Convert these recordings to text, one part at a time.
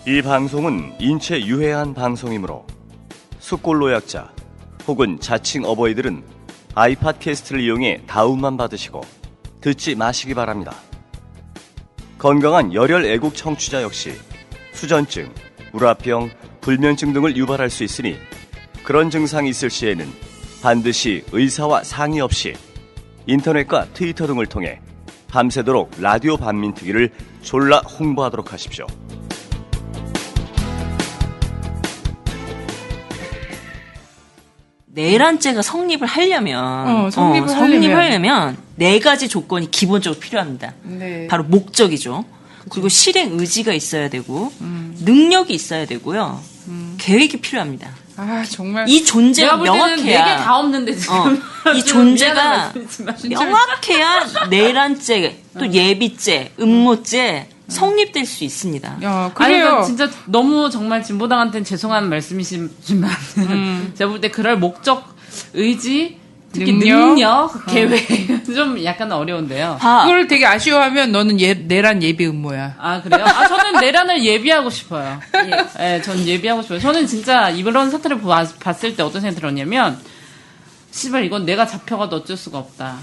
이 방송은 인체 유해한 방송이므로 숙골 노약자 혹은 자칭 어버이들은 아이팟캐스트를 이용해 다운만 받으시고 듣지 마시기 바랍니다. 건강한 열혈 애국 청취자 역시 수전증, 우라병, 불면증 등을 유발할 수 있으니 그런 증상이 있을 시에는 반드시 의사와 상의 없이 인터넷과 트위터 등을 통해 밤새도록 라디오 반민특위를 졸라 홍보하도록 하십시오. 내란죄가 성립을 하려면 성립하려면 네 가지 조건이 기본적으로 필요합니다. 네. 바로 목적이죠. 그쵸. 그리고 실행 의지가 있어야 되고 능력이 있어야 되고요. 계획이 필요합니다. 아 정말 이 존재가 명확해야 4개 다 없는데 지금 이 존재가 명확해야 내란죄 또 예비죄, 음모죄 성립될 수 있습니다. 야, 그래요. 아니, 진짜 너무 정말 진보당한테는 죄송한 말씀이시지만 제가 볼 때 그럴 목적, 의지, 특히 능력 계획 좀 약간 어려운데요. 그걸 되게 아쉬워하면 너는 내란 예비 음모야. 아 그래요? 아 저는 내란을 예비하고 싶어요. 예, 전 예비하고 싶어요. 저는 진짜 이런 사태를 봤을 때 어떤 생각이 들었냐면 씨발 이건 내가 잡혀가도 어쩔 수가 없다.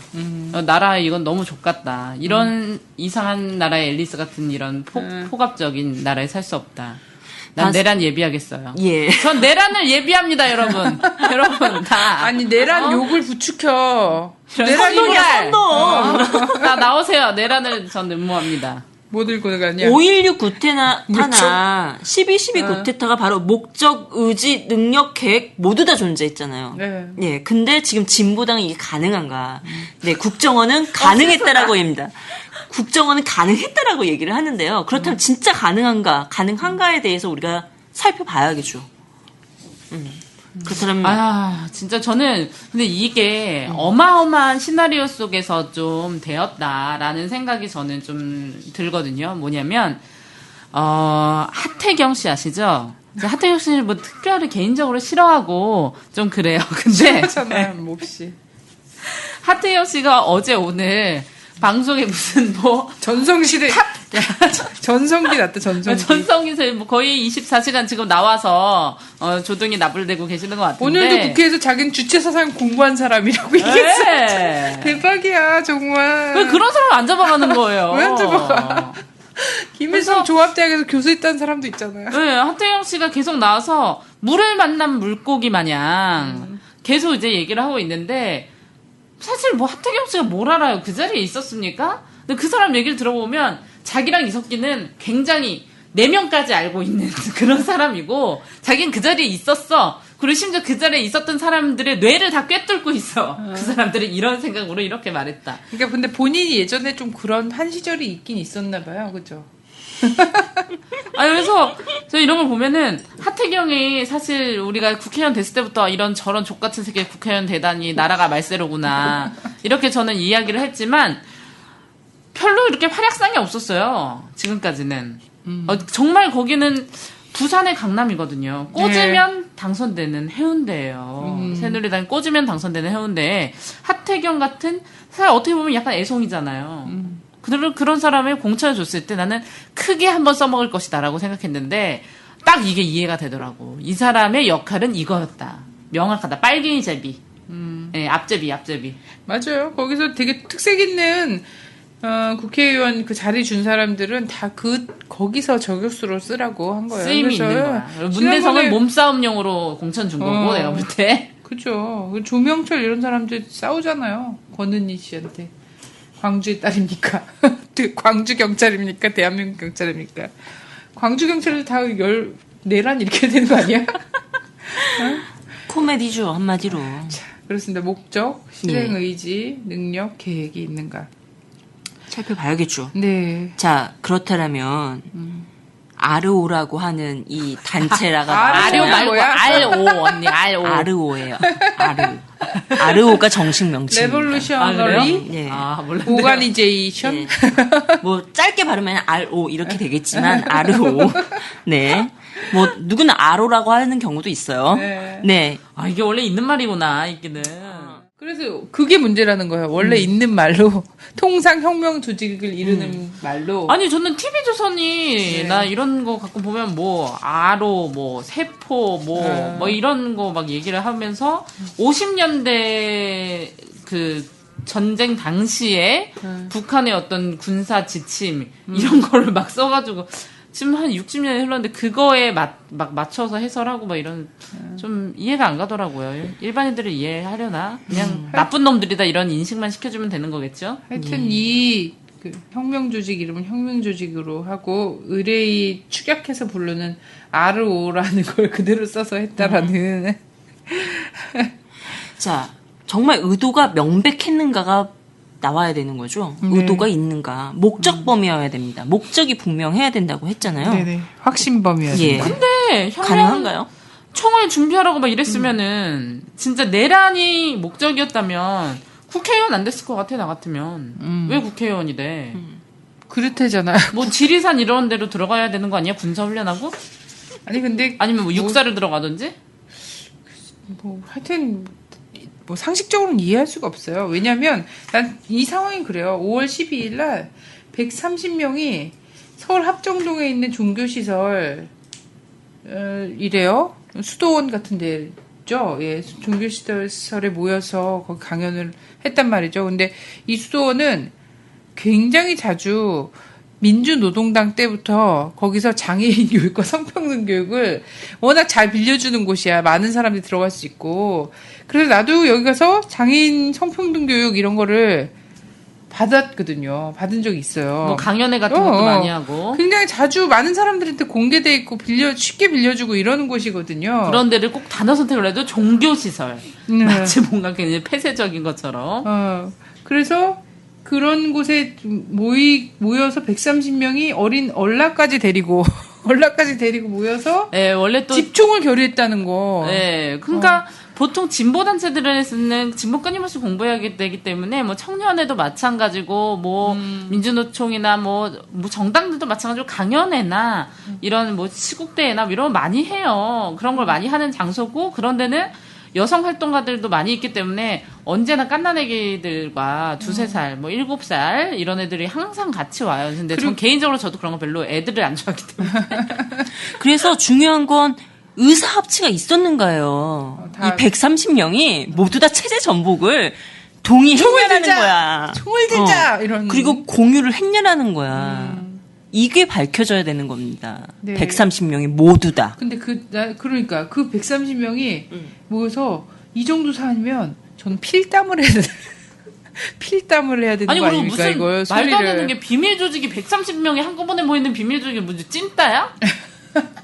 나라 이건 너무 족같다. 이런 이상한 나라의 앨리스 같은 이런 폭압적인 나라에 살 수 없다. 난 내란 예비하겠어요. 예. 전 내란을 예비합니다, 여러분. 여러분 다. 아니 내란 욕을 부추켜. 내란 선동. 다 나오세요. 내란을 전 음모합니다. 뭐 들고 가냐? 5.16 구테타나 12.12 구테타가 바로 목적, 의지, 능력, 계획 모두 다 존재했잖아요. 네. 예. 근데 지금 진보당이 이게 가능한가? 네, 국정원은 가능했다라고 합니다. 국정원은 가능했다라고 얘기를 하는데요. 그렇다면 진짜 가능한가에 대해서 우리가 살펴봐야겠죠. 그렇다면 진짜 저는 근데 이게 어마어마한 시나리오 속에서 좀 되었다라는 생각이 저는 좀 들거든요. 뭐냐면 하태경 씨 아시죠? 하태경 씨를 뭐 특별히 개인적으로 싫어하고 좀 그래요. 근데 몹시 하태경 씨가 어제 오늘 방송에 무슨 전성시대 전성기 났다. 전성기세 거의 24시간 지금 나와서 조동이 나불대고 계시는 것 같은데 오늘도 국회에서 자기는 주체 사상 공부한 사람이라고 얘기했어요. 대박이야 정말. 왜 그런 사람 안 잡아가는 거예요? 왜 안 잡아가? 김일성 조합대학에서 교수했다는 사람도 있잖아요. 네, 하태경 씨가 계속 나와서 물을 만난 물고기 마냥 계속 이제 얘기를 하고 있는데 사실 하태경 씨가 뭘 알아요? 그 자리에 있었습니까? 근데 그 사람 얘기를 들어보면 자기랑 이석기는 굉장히 4명까지 알고 있는 그런 사람이고 자기는 그 자리에 있었어. 그리고 심지어 그 자리에 있었던 사람들의 뇌를 다 꿰뚫고 있어. 그 사람들은 이런 생각으로 이렇게 말했다. 그러니까 근데 본인이 예전에 좀 그런 한 시절이 있긴 있었나 봐요. 그죠? 그래서 저 이런 걸 보면은 하태경이 사실 우리가 국회의원 됐을 때부터 이런 저런 족같은 새끼 국회의원 되다니 나라가 말세로구나 이렇게 저는 이야기를 했지만 별로 이렇게 활약상이 없었어요. 지금까지는. 정말 거기는 부산의 강남이거든요. 꽂으면 당선되는 해운대예요. 새누리당이 꽂으면 당선되는 해운대에 하태경 같은 사실 어떻게 보면 약간 애송이잖아요. 그런 사람을 공천을 줬을 때 나는 크게 한번 써먹을 것이다라고 생각했는데 딱 이게 이해가 되더라고. 이 사람의 역할은 이거였다. 명확하다. 빨갱이 제비. 네, 앞제비. 맞아요. 거기서 되게 특색 있는 국회의원 그 자리 준 사람들은 다 거기서 저격수로 쓰라고 한 거예요. 쓰임이 있는 거야. 문대성은 몸싸움용으로 공천 준 거고 내가 볼 때. 그죠. 조명철 이런 사람들 싸우잖아요. 권은희 씨한테. 광주의 딸입니까? 광주 경찰입니까? 대한민국 경찰입니까? 광주 경찰들 다 내란 이렇게 되는 거 아니야? 코미디죠 한마디로. 자, 그렇습니다. 목적, 실행 의지, 능력, 계획이 있는가 살펴봐야겠죠. 네. 자 그렇다면 아르오라고 하는 이 단체라가 아르오 말고 RO 언니 RO. 아르오예요. 아르오가 정식 명칭입니다. 레볼루셔너리 오가니제이션. 네. 뭐 짧게 발음하면 RO 이렇게 되겠지만 아르오. 네. 뭐 누구는 아로라고 하는 경우도 있어요. 네. 이게 원래 있는 말이구나 이게는. 그래서 그게 문제라는 거예요. 원래 있는 말로 통상 혁명 조직을 이루는 말로 아니 저는 TV조선이 네. 나 이런 거 가끔 보면 뭐 아로 뭐 세포 뭐 이런 거 막 얘기를 하면서 50년대 그 전쟁 당시에 북한의 어떤 군사 지침 이런 거를 막 써가지고 지금 한 60년이 흘렀는데 그거에 막 맞춰서 해설하고 막 이런 좀 이해가 안 가더라고요. 일반인들을 이해하려나? 그냥 나쁜 놈들이다 이런 인식만 시켜주면 되는 거겠죠? 하여튼 이 그 혁명 조직 이름은 혁명 조직으로 하고 의뢰이 축약해서 부르는 RO라는 걸 그대로 써서 했다라는 자, 정말 의도가 명백했는가가 나와야 되는 거죠. 의도가 있는가. 목적범이어야 됩니다. 목적이 분명해야 된다고 했잖아요. 네네 확신범이어야 예. 된다. 근데 혁명 가능한가요? 총을 준비하라고 막 이랬으면은 진짜 내란이 목적이었다면 국회의원 안 됐을 것 같아 나 같으면 왜 국회의원이 돼? 그렇대잖아요. 뭐 지리산 이런 데로 들어가야 되는 거 아니야? 군사 훈련하고? 아니 근데 아니면 뭐 육사를 들어가든지? 뭐 하여튼 뭐 상식적으로는 이해할 수가 없어요. 왜냐하면 난 이 상황이 그래요. 5월 12일 날 130명이 서울 합정동에 있는 종교시설 이래요. 수도원 같은 데죠. 예, 종교시설에 모여서 거기 강연을 했단 말이죠. 근데 이 수도원은 굉장히 자주 민주노동당 때부터 거기서 장애인 교육과 성평등 교육을 워낙 잘 빌려주는 곳이야. 많은 사람들이 들어갈 수 있고. 그래서 나도 여기 가서 장애인 성평등 교육 이런 거를 받았거든요. 받은 적이 있어요. 뭐 강연회 같은 것도 많이 하고 굉장히 자주 많은 사람들한테 공개돼 있고 쉽게 빌려주고 이러는 곳이거든요. 그런 데를 꼭 단어 선택을 해도 종교시설 마치 뭔가 굉장히 폐쇄적인 것처럼 그래서 그런 곳에 모여서 130명이 어린 얼라까지 데리고 모여서 예, 원래 또 집총을 결의했다는 거. 예, 그러니까 보통 진보 단체들에서는 진보 끊임없이 공부해야 되기 때문에 뭐 청년회도 마찬가지고 뭐 민주노총이나 뭐 정당들도 마찬가지로 강연회나 이런 뭐 시국대회나 이런 거 많이 해요. 그런 걸 많이 하는 장소고 그런 데는 여성 활동가들도 많이 있기 때문에 언제나 깐난애기들과 2-3살, 뭐 7살 이런 애들이 항상 같이 와요. 근데 전 개인적으로 저도 그런 거 별로 애들을 안 좋아하기 때문에. 그래서 중요한 건 의사 합치가 있었는가요? 이 130명이 모두 다 체제 전복을 동의했냐라는 거야. 총을 들자! 이런. 그리고 공유를 했냐라는 거야. 이게 밝혀져야 되는 겁니다. 네. 130명이 모두 다. 근데 그러니까 그 130명이 모여서 이 정도 사안이면 저는 필담을 해야 되는 아니 거 그리고 아닙니까? 무슨 이걸 말도 안 되는 소리를. 게 비밀 조직이 130명이 한꺼번에 모이는 비밀 조직이 뭐지? 찐따야?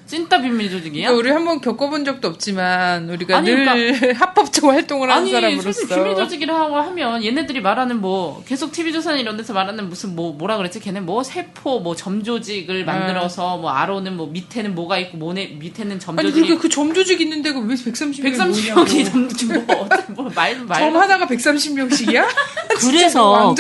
찐따 비밀 조직이야? 그러니까 우리 한번 겪어본 적도 없지만 우리가 아니, 늘 합법적 활동을 하는 아니 사람으로서 사실 비밀 조직이라고 하면 얘네들이 말하는 뭐 계속 TV조선 이런 데서 말하는 무슨 뭐라 그랬지? 걔네 뭐 세포 뭐 점조직을 만들어서 뭐 아로는 뭐 밑에는 뭐가 있고 밑에는 아니 점조직이 그렇게 그 점조직 있는 데가 왜 130명이 130명이 점조직 말 점 하나가 130명씩이야? 그래서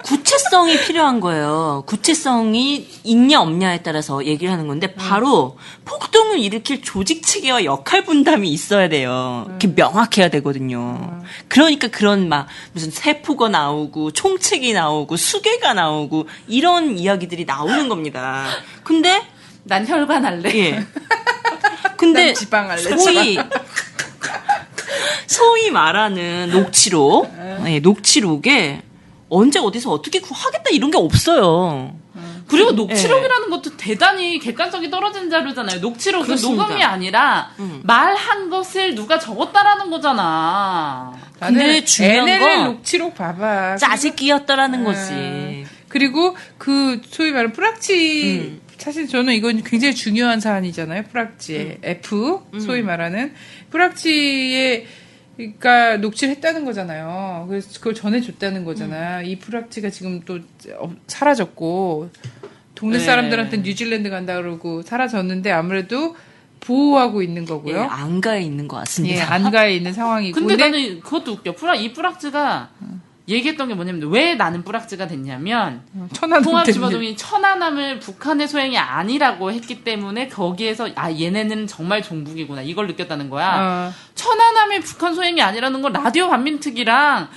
구체성이 필요한 거예요. 구체성이 있냐 없냐에 따라서 얘기를 하는 건데 바로 폭동을 일으킬 조직 체계와 역할 분담이 있어야 돼요. 이렇게 명확해야 되거든요. 그러니까 그런 막 무슨 세포가 나오고 총책이 나오고 수계가 나오고 이런 이야기들이 나오는 겁니다. 근데 난 혈관 할래. 예. 근데 난 지방 할래. 소위 말하는 녹취록, 예, 녹취록에 언제 어디서 어떻게 하겠다 이런 게 없어요. 그리고 녹취록이라는 것도 대단히 객관성이 떨어진 자료잖아요. 녹취록은 그렇습니다. 녹음이 아니라 말한 것을 누가 적었다라는 거잖아. 근데 중요한 NLL 건 녹취록 봐봐. 짜집기였더라는 거지. 그리고 그 소위 말하는 뿌락치 사실 저는 이건 굉장히 중요한 사안이잖아요. 뿌락치 F 소위 말하는 뿌락치의 그러니까 녹취를 했다는 거잖아요. 그래서 그걸 전해줬다는 거잖아. 이 뿌락치가 지금 또 사라졌고 동네 네. 사람들한테 뉴질랜드 간다 그러고 사라졌는데 아무래도 보호하고 있는 거고요. 예, 안가에 있는 것 같습니다. 예, 안가에 있는 상황이고. 근데 나는 그것도 웃겨. 이 뿌락지가 얘기했던 게 뭐냐면 왜 나는 뿌락지가 됐냐면 천안함 때문에. 통합주거동이 천안함을 북한의 소행이 아니라고 했기 때문에 거기에서 얘네는 정말 종북이구나 이걸 느꼈다는 거야. 천안함이 북한 소행이 아니라는 건 라디오 반민특위랑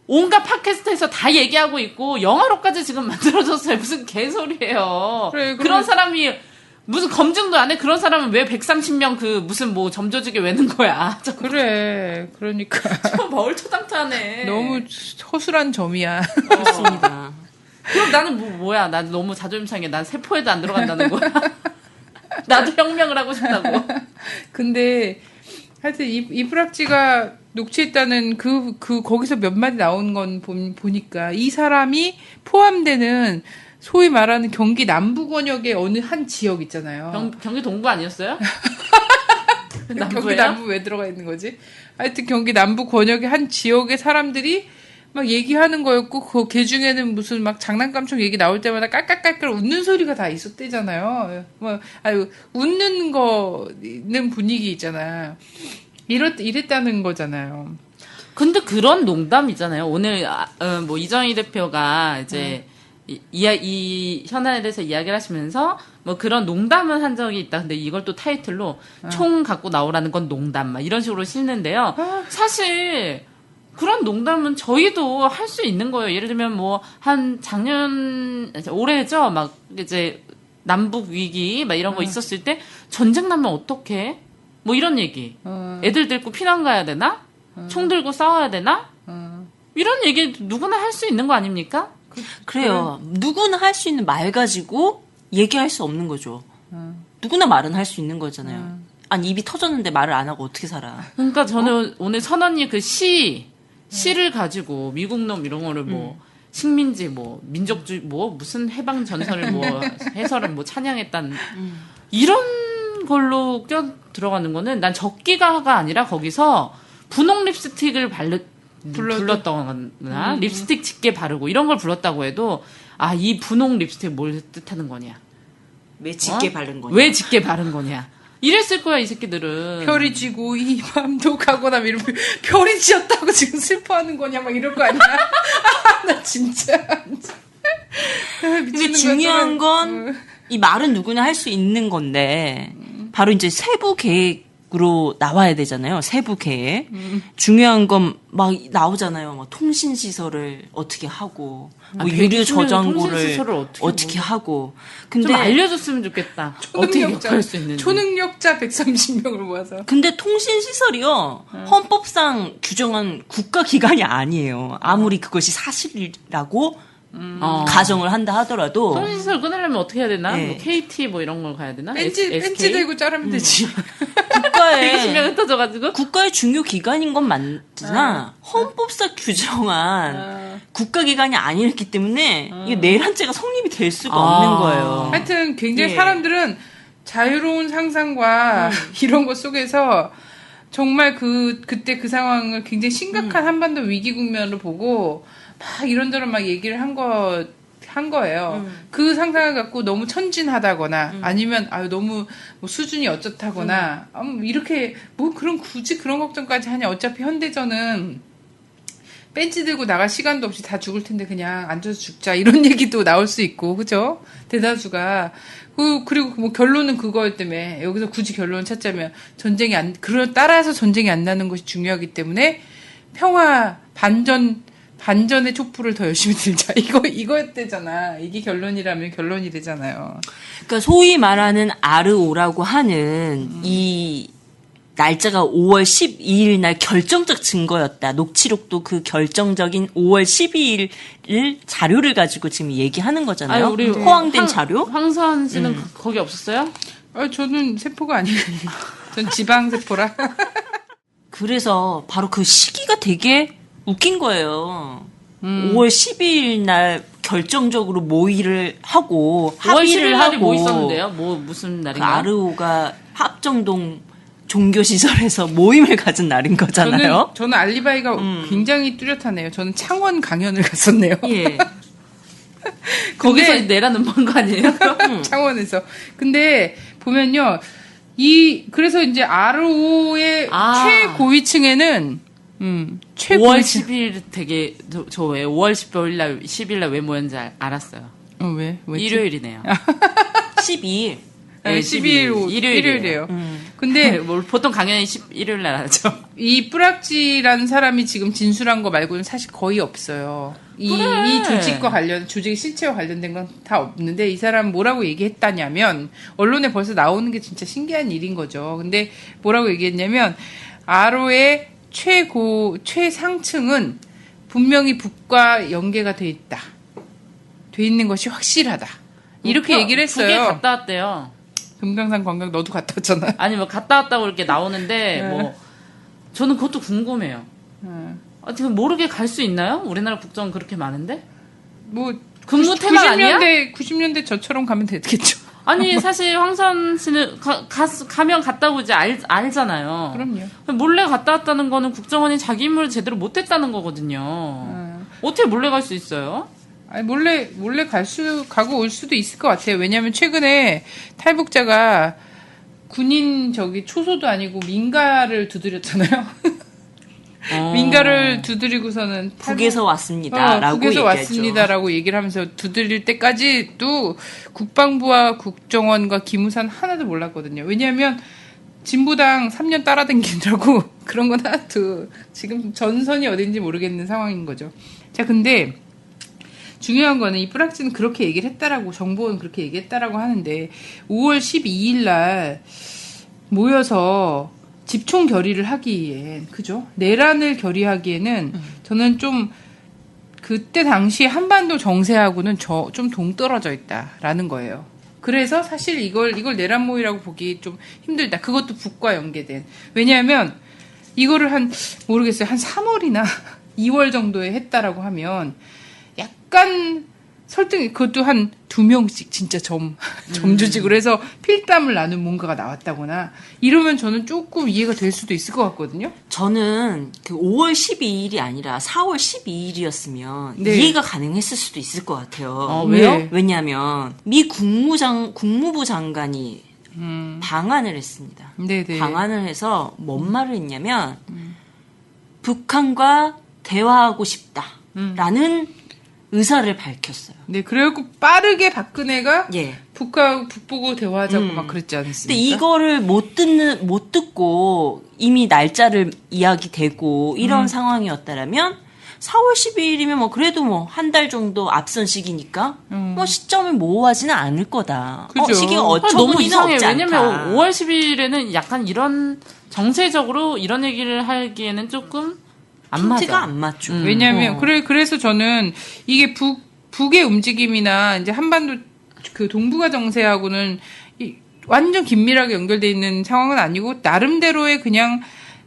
온갖 팟캐스트에서 다 얘기하고 있고 영화로까지 지금 만들어졌어요. 무슨 개소리예요. 그래. 그런 사람이 무슨 검증도 안 해? 그런 사람은 왜 130명 그 무슨 뭐 점조직에 왜 넣은 거야? 그래. 그러니까. 좀 멀토당토하네. 너무 허술한 점이야. 그렇습니다. 그럼 나는 뭐야? 난 너무 자존심 상해. 난 세포에도 안 들어간다는 거야. 나도 혁명을 하고 싶다고. 근데 하여튼 이 뿌락지가 녹취했다는 거기서 몇 마디 나온 건 보니까 이 사람이 포함되는 소위 말하는 경기 남부 권역의 어느 한 지역 있잖아요. 경기 동부 아니었어요? 경기 남부 왜 들어가 있는 거지? 하여튼 경기 남부 권역의 한 지역의 사람들이 막 얘기하는 거였고 걔 중에는 무슨 막 장난감총 얘기 나올 때마다 깔깔깔깔 웃는 소리가 다 있었대잖아요. 웃는 거는 분위기 있잖아. 이랬다는 거잖아요. 근데 그런 농담 있잖아요. 오늘 뭐 이정희 대표가 이제 이 현안에 대해서 이야기를 하시면서 뭐 그런 농담은 한 적이 있다. 근데 이걸 또 타이틀로 총 갖고 나오라는 건 농담 막 이런 식으로 싣는데요. 사실 그런 농담은 저희도 할 수 있는 거예요. 예를 들면 뭐 한 올해죠. 막 이제 남북 위기 막 이런 거 있었을 때 전쟁 나면 어떡해? 뭐 이런 얘기. 애들 데리고 피난 가야 되나? 총 들고 싸워야 되나? 이런 얘기 누구나 할 수 있는 거 아닙니까? 그래요. 누구나 할 수 있는 말 가지고 얘기할 수 없는 거죠. 누구나 말은 할 수 있는 거잖아요. 아니 입이 터졌는데 말을 안 하고 어떻게 살아? 그러니까 저는 오늘 선언이 그 시를 가지고 미국놈 이런 거를 뭐 식민지 뭐 민족주의 뭐 무슨 해방 전선을 뭐 해설을 뭐 찬양했다는 이런 걸로 껴 들어가는 거는 난 적기가가 아니라 거기서 분홍 립스틱을 불렀다거나 립스틱 짙게 바르고 이런 걸 불렀다고 해도 이 분홍 립스틱 뭘 뜻하는 거냐? 왜 짙게 바른 거냐? 왜 짙게 바른 거냐? 이랬을 거야 이 새끼들은. 별이 지고 이 밤도 가고 나면 이러면 별이 지었다고 지금 슬퍼하는 거냐 막 이럴 거 아니야? 나 진짜. 근데 중요한 건 이 말은 누구나 할 수 있는 건데 바로 이제 세부 계획으로 나와야 되잖아요. 세부 계획. 중요한 건 막 나오잖아요. 막 통신 시설을 어떻게 하고 뭐 유료 저장고를 어떻게 하고. 근데 좀 알려줬으면 좋겠다. 어떻게 할 수 있는지. 초능력자 130명을 모아서. 근데 통신 시설이요. 헌법상 규정한 국가 기관이 아니에요. 아무리 그것이 사실이라고 가정을 한다 하더라도 통신시설 끊으려면 어떻게 해야 되나? 네. 뭐 KT 뭐 이런 걸 가야 되나? 벤치 들고 자르면 되지. 국가의 120명 흩어져가지고 국가의 중요 기관인 건 맞으나 헌법상 규정한 국가기관이 아니었기 때문에 이게 내란죄가 성립이 될 수가 없는 거예요. 하여튼 굉장히 예. 사람들은 자유로운 상상과 이런 것 속에서 정말 그때 그 상황을 굉장히 심각한 한반도 위기 국면으로 보고 막 이런저런 막 얘기를 한 거예요. 그 상상을 갖고 너무 천진하다거나 아니면 너무 뭐 수준이 어쩌다거나 이렇게 뭐 굳이 그런 걱정까지 하냐. 어차피 현대전은 벤치 들고 나갈 시간도 없이 다 죽을 텐데 그냥 앉아서 죽자 이런 얘기도 나올 수 있고 그죠? 대다수가 그리고 뭐 결론은 그거였다며. 여기서 굳이 결론을 찾자면 따라서 전쟁이 안 나는 것이 중요하기 때문에 평화 반전의 촛불을 더 열심히 들자. 이거였대잖아. 이게 결론이라면 결론이 되잖아요. 그러니까 소위 말하는 아르오라고 하는 이 날짜가 5월 12일 날 결정적 증거였다. 녹취록도 그 결정적인 5월 12일 자료를 가지고 지금 얘기하는 거잖아요. 우리 허황된 자료? 황선 씨는 거기 없었어요? 저는 세포가 아니거든요. 전 지방세포라. 그래서 바로 그 시기가 되게 웃긴 거예요. 5월 12일 날 결정적으로 모의를 하고 5월 10일 합의를 날이 하고 뭐 있었는데요? 무슨 그 날인가요? 아르오가 합정동 종교시설에서 모임을 가진 날인 거잖아요. 저는 알리바이가 굉장히 뚜렷하네요. 저는 창원 강연을 갔었네요. 예. 거기서 내라는 거 아니에요? 창원에서. 근데 보면요. 그래서 이제 아르오의 최고위층에는 최고 5월 10일 되게 저 왜 5월 10일 날 왜 모였는지 알았어요. 왜? 왜지? 일요일이네요. 12일. 네, 12일 일요일이에요. 근데 보통 강연이 일요일 날 하죠. 이 뿌락지라는 사람이 지금 진술한 거 말고는 사실 거의 없어요. 이 조직과 조직의 실체와 관련된 건 다 없는데 이 사람 뭐라고 얘기했다냐면 언론에 벌써 나오는 게 진짜 신기한 일인 거죠. 근데 뭐라고 얘기했냐면 RO의 최상층은 분명히 북과 연계가 돼 있다. 돼 있는 것이 확실하다. 이렇게 얘기를 했어요. 북에 갔다 왔대요. 금강산 관광 너도 갔다 왔잖아. 아니 뭐 갔다 왔다고 이렇게 나오는데 뭐 저는 그것도 궁금해요. 지금 모르게 갈 수 있나요? 우리나라 국정 그렇게 많은데? 뭐 근무 태만 아니야? 90년대 저처럼 가면 되겠죠. 아니 사실 황선 씨는 가면 갔다 오지 알잖아요. 그럼요. 몰래 갔다 왔다는 거는 국정원이 자기 임무를 제대로 못했다는 거거든요. 어떻게 몰래 갈 수 있어요? 아니 몰래 가고 올 수도 있을 것 같아요. 왜냐하면 최근에 탈북자가 군인 초소도 아니고 민가를 두드렸잖아요. 민가를 두드리고서는 북에서 왔습니다라고 북에서 얘기하죠. 왔습니다라고 얘기를 하면서 두드릴 때까지도 국방부와 국정원과 기무사는 하나도 몰랐거든요. 왜냐하면 진보당 3년 따라다니느라고 그런 건 하나도 지금 전선이 어딘지 모르겠는 상황인 거죠. 자, 근데 중요한 거는 이 뿌락지는 그렇게 얘기를 했다라고 정보는 그렇게 얘기했다라고 하는데 5월 12일 날 모여서 집총 결의를 하기엔 그죠? 내란을 결의하기에는 저는 좀 그때 당시 한반도 정세하고는 좀 동떨어져 있다라는 거예요. 그래서 사실 이걸 내란 모의라고 보기 좀 힘들다. 그것도 북과 연계된. 왜냐하면 이거를 모르겠어요. 한 3월이나 2월 정도에 했다라고 하면 약간 설득, 그것도 한 2명씩 진짜 점조직으로 해서 필담을 나눈 뭔가가 나왔다거나 이러면 저는 조금 이해가 될 수도 있을 것 같거든요. 저는 그 5월 12일이 아니라 4월 12일이었으면 네. 이해가 가능했을 수도 있을 것 같아요. 왜요? 네. 왜냐하면 미 국무부 장관이 방한을 했습니다. 네네. 방한을 해서 뭔 말을 했냐면 북한과 대화하고 싶다라는 의사를 밝혔어요. 네, 그래갖고 빠르게 박근혜가 예. 북보고 대화하자고 막 그랬지 않습니까? 근데 이거를 못 듣고 이미 날짜를 이야기되고 이런 상황이었다라면 4월 12일이면 뭐 그래도 뭐 한 달 정도 앞선 시기니까 뭐 시점을 모호하지는 않을 거다. 그죠. 시기가 너무 어처구니는 이상해요. 없지 않다. 왜냐면 5월 10일에는 약간 이런 정세적으로 이런 얘기를 하기에는 조금 안 핀트가 맞아. 안 맞죠. 왜냐면 그래서 저는 이게 북의 움직임이나 이제 한반도 그 동북아 정세하고는 완전 긴밀하게 연결돼 있는 상황은 아니고 나름대로의 그냥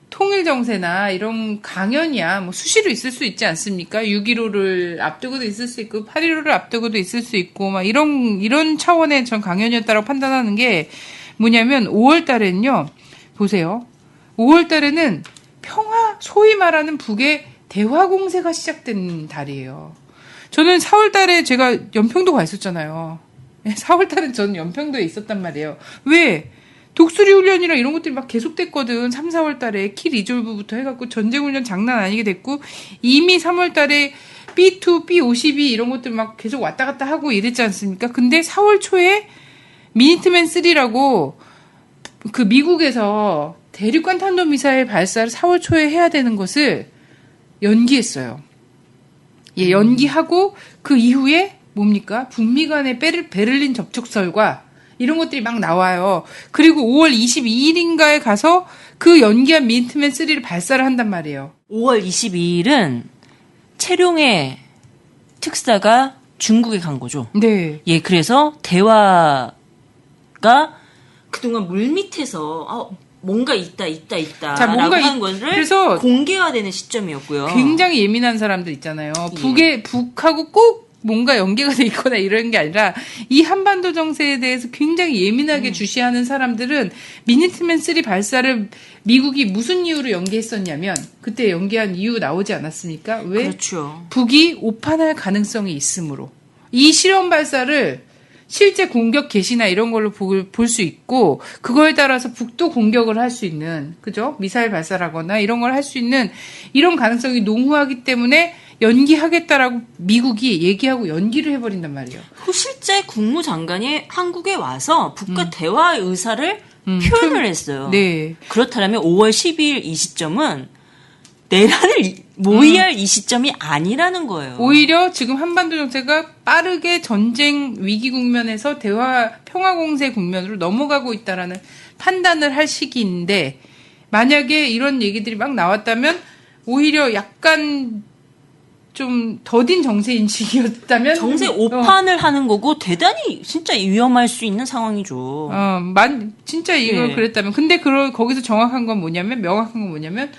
통일 정세나 이런 강연이야 뭐 수시로 있을 수 있지 않습니까? 6.15를 앞두고도 있을 수 있고 8.15를 앞두고도 있을 수 있고 막 이런 차원의 전 강연이었다고 판단하는 게 뭐냐면 5월 달에는요. 보세요. 5월 달에는 소위 말하는 북의 대화 공세가 시작된 달이에요. 저는 4월 달에 제가 연평도 가 있었잖아요. 4월 달엔 저는 연평도에 있었단 말이에요. 왜? 독수리 훈련이랑 이런 것들이 막 계속됐거든. 3, 4월 달에 키 리졸브부터 해갖고 전쟁 훈련 장난 아니게 됐고 이미 3월 달에 B2, B52 이런 것들 막 계속 왔다 갔다 하고 이랬지 않습니까? 근데 4월 초에 미니트맨 3라고 그 미국에서 대륙간 탄도미사일 발사를 4월 초에 해야 되는 것을 연기했어요. 예, 연기하고 그 이후에 뭡니까? 북미 간의 베를린 접촉설과 이런 것들이 막 나와요. 그리고 5월 22일인가에 가서 그 연기한 미니트맨 3를 발사를 한단 말이에요. 5월 22일은 채룡의 특사가 중국에 간 거죠. 네. 예, 그래서 대화가 그동안 물밑에서 뭔가 있다. 자, 뭔가 라고 한 것을 그래서 공개화되는 시점이었고요. 굉장히 예민한 사람들 있잖아요. 예. 북하고 꼭 뭔가 연계가 돼 있거나 이런 게 아니라 이 한반도 정세에 대해서 굉장히 예민하게 주시하는 사람들은 미니트맨 3 발사를 미국이 무슨 이유로 연기했었냐면 그때 연기한 이유 나오지 않았습니까? 왜? 그렇죠. 북이 오판할 가능성이 있으므로 이 실험 발사를 실제 공격 개시나 이런 걸로 볼 수 있고 그거에 따라서 북도 공격을 할 수 있는 그죠? 미사일 발사라거나 이런 걸 할 수 있는 이런 가능성이 농후하기 때문에 연기하겠다라고 미국이 얘기하고 연기를 해버린단 말이에요. 그 실제 국무장관이 한국에 와서 북과 대화 의사를 표현을 했어요. 네. 그렇다면 5월 12일 이 시점은 내란을 모의할 이 시점이 아니라는 거예요. 오히려 지금 한반도 정세가 빠르게 전쟁 위기 국면에서 대화 평화 공세 국면으로 넘어가고 있다라는 판단을 할 시기인데 만약에 이런 얘기들이 막 나왔다면 오히려 약간 좀 더딘 정세 인식이었다면 정세 오판을 하는 거고 대단히 진짜 위험할 수 있는 상황이죠. 진짜 이걸 예. 그랬다면 근데 거기서 정확한 건 뭐냐면 명확한 건 뭐냐면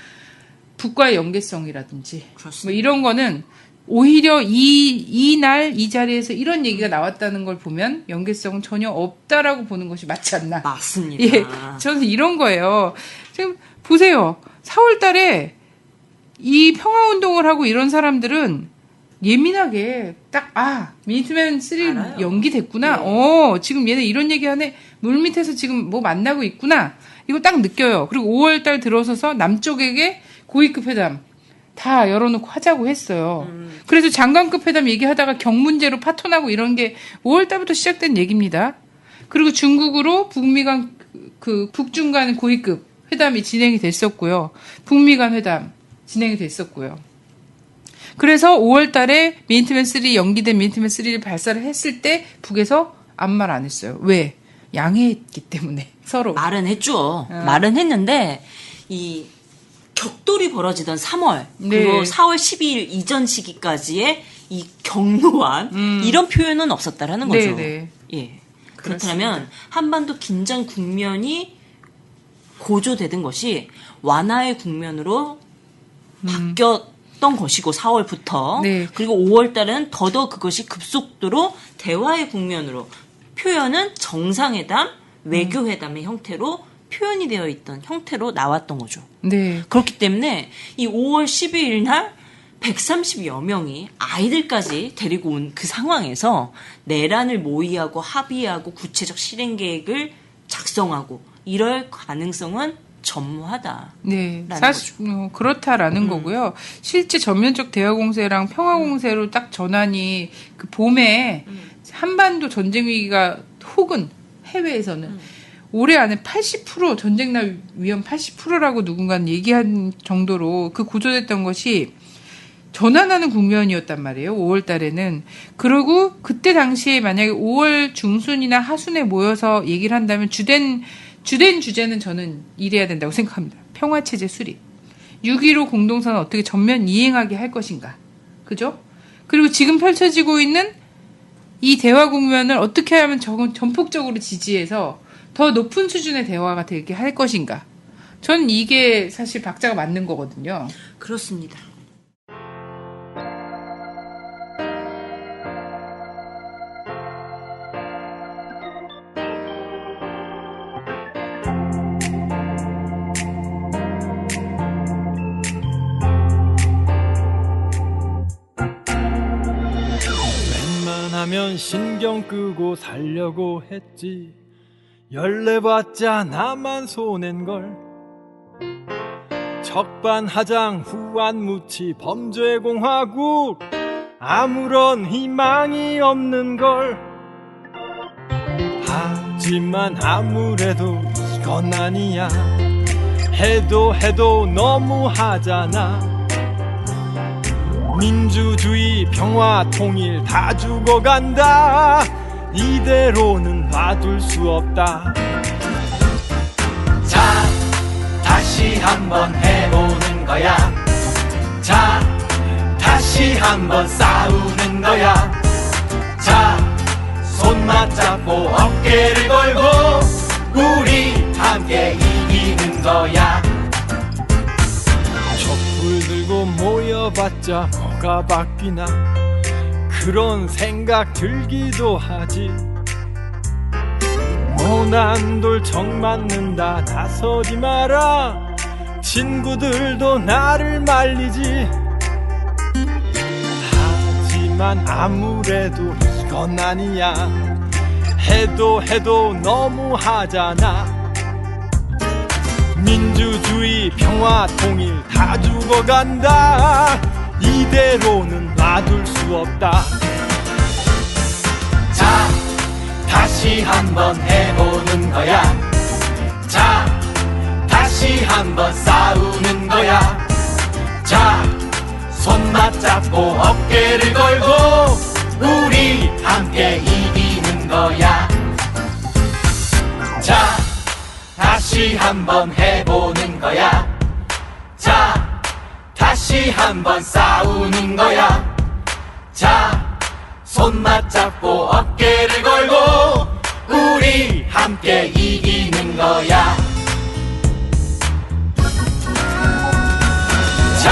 북과의 연계성이라든지 그렇습니다. 뭐 이런 거는 오히려 이 자리에서 이런 얘기가 나왔다는 걸 보면 연계성은 전혀 없다라고 보는 것이 맞지 않나. 맞습니다. 예, 저는 이런 거예요. 지금 보세요. 4월 달에 이 평화운동을 하고 이런 사람들은 예민하게 미니트맨 3 알아요. 연기됐구나. 네. 지금 얘네 이런 얘기하네. 물밑에서 지금 뭐 만나고 있구나. 이거 딱 느껴요. 그리고 5월 달 들어서서 남쪽에게 고위급 회담 다 열어놓고 하자고 했어요. 그래서 장관급 회담 얘기하다가 경문제로 파토나고 이런 게 5월 달부터 시작된 얘기입니다. 그리고 중국으로 북미 간 북중 간 고위급 회담이 진행이 됐었고요. 북미 간 회담 진행이 됐었고요. 그래서 5월 달에 미니트맨 3 연기된 미니트맨 3를 발사를 했을 때 북에서 아무 말 안 했어요. 왜? 양해했기 때문에 서로. 말은 했죠. 말은 했는데 이 격돌이 벌어지던 3월 네. 그리고 4월 12일 이전 시기까지의 이 격노한 이런 표현은 없었다라는 거죠. 네. 예. 그렇다면 한반도 긴장 국면이 고조되던 것이 완화의 국면으로 바뀌었던 것이고 4월부터 네. 그리고 5월 달은 더더욱 그것이 급속도로 대화의 국면으로 표현은 정상회담, 외교회담의 형태로 표현이 되어 있던 형태로 나왔던 거죠. 네. 그렇기 때문에 이 5월 12일 날 130여 명이 아이들까지 데리고 온 그 상황에서 내란을 모의하고 합의하고 구체적 실행 계획을 작성하고 이럴 가능성은 전무하다. 네, 라는 사실 그렇다라는 거고요. 실제 전면적 대화 공세랑 평화 공세로 딱 전환이 그 봄에 한반도 전쟁 위기가 혹은 해외에서는 올해 안에 80% 전쟁 날 위험 80%라고 누군가는 얘기한 정도로 그 고조됐던 것이 전환하는 국면이었단 말이에요. 5월 달에는. 그리고 그때 당시에 만약에 5월 중순이나 하순에 모여서 얘기를 한다면 주된 주제는 저는 이래야 된다고 생각합니다. 평화체제 수립. 6.15 공동선언 어떻게 전면 이행하게 할 것인가. 그죠? 그리고 지금 펼쳐지고 있는 이 대화 국면을 어떻게 하면 전폭적으로 지지해서 더 높은 수준의 대화가 되게 할 것인가. 전 이게 사실 박자가 맞는 거거든요. 그렇습니다. 웬만하면 신경 끄고 살려고 했지 열내봤자 나만 손해인걸 적반하장 후안무치 범죄공화국 아무런 희망이 없는걸 하지만 아무래도 이건 아니야 해도 너무하잖아 민주주의 평화 통일 다 죽어간다 이대로는 놔둘 수 없다 자 다시 한번 해보는 거야 자 다시 한번 싸우는 거야 자 손 맞잡고 어깨를 걸고 우리 함께 이기는 거야 촛불 들고 모여봤자 뭐가 바뀌나 그런 생각 들기도 하지 모난 돌 정 맞는다 나서지 마라 친구들도 나를 말리지 하지만 아무래도 이건 아니야 해도 너무하잖아. 민주주의 평화 통일 다 죽어간다. 이대로는 놔둘 수 없다. 자, 다시 한번 해보는 거야. 자, 다시 한번 싸우는 거야. 자, 손 맞잡고 어깨를 걸고 우리 함께 이기는 거야. 자, 다시 한번 해보는 거야. 자, 다시 한번 싸우는 거야. 자, 손 맞잡고 어깨를 걸고 우리 함께 이기는 거야. 자,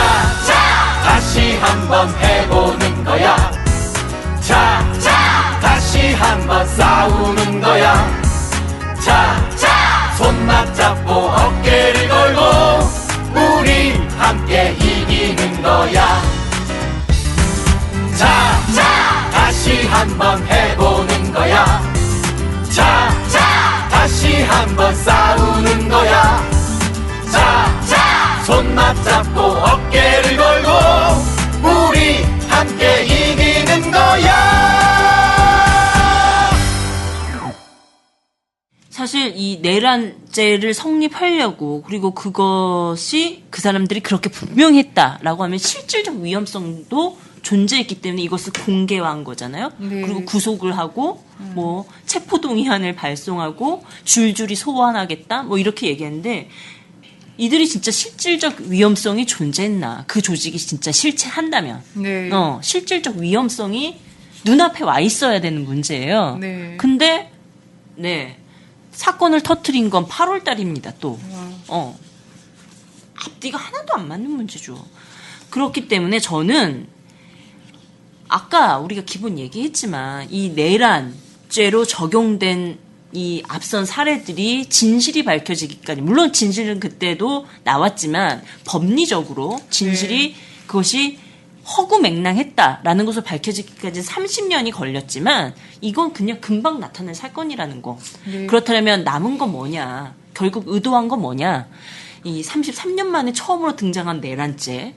다시 한번 해보는 거야. 자, 다시 한번 싸우는 거야. 자, 손 맞잡고 어깨를 걸고 우리 함께 이기는 거야. 자, 다시 한번 해보는 거야. 자, 다시 한번 싸우는 거야. 자, 손 맞잡고 어깨를 걸고 우리 함께 이기는 거야. 사실 이 내란죄를 성립하려고 그리고 그것이 그 사람들이 그렇게 분명했다라고 하면 실질적 위험성도 존재했기 때문에 이것을 공개화한 거잖아요. 네. 그리고 구속을 하고 뭐 체포동의안을 발송하고 줄줄이 소환하겠다 뭐 이렇게 얘기했는데 이들이 진짜 실질적 위험성이 존재했나? 그 조직이 진짜 실체한다면 네. 실질적 위험성이 눈앞에 와 있어야 되는 문제예요. 네. 근데 사건을 터뜨린 건 8월 달입니다, 또. 앞뒤가 하나도 안 맞는 문제죠. 그렇기 때문에 저는 아까 우리가 기본 얘기했지만 이 내란죄로 적용된 이 앞선 사례들이 진실이 밝혀지기까지 물론 진실은 그때도 나왔지만 법리적으로 진실이 그것이 허구맹랑했다라는 것을 밝혀지기까지 30년이 걸렸지만 이건 그냥 금방 나타날 사건이라는 거. 네. 그렇다면 남은 건 뭐냐? 결국 의도한 건 뭐냐? 이 33년 만에 처음으로 등장한 내란죄.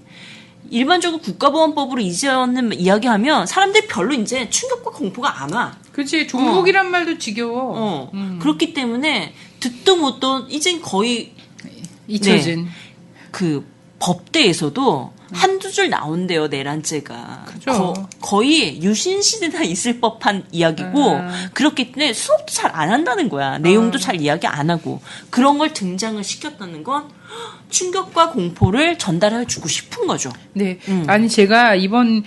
일반적으로 국가보안법으로 이제는 이야기하면 사람들이 별로 이제 충격과 공포가 안 와. 그치, 종북이란 말도 지겨워. 그렇기 때문에 듣도 못도 이젠 거의 잊혀진. 그 법대에서도 한두 줄 나온대요, 내란죄가. 그죠. 거의 유신시대나 있을 법한 이야기고, 그렇기 때문에 수업도 잘 안 한다는 거야. 내용도 잘 이야기 안 하고. 그런 걸 등장을 시켰다는 건 충격과 공포를 전달해 주고 싶은 거죠. 네. 아니, 제가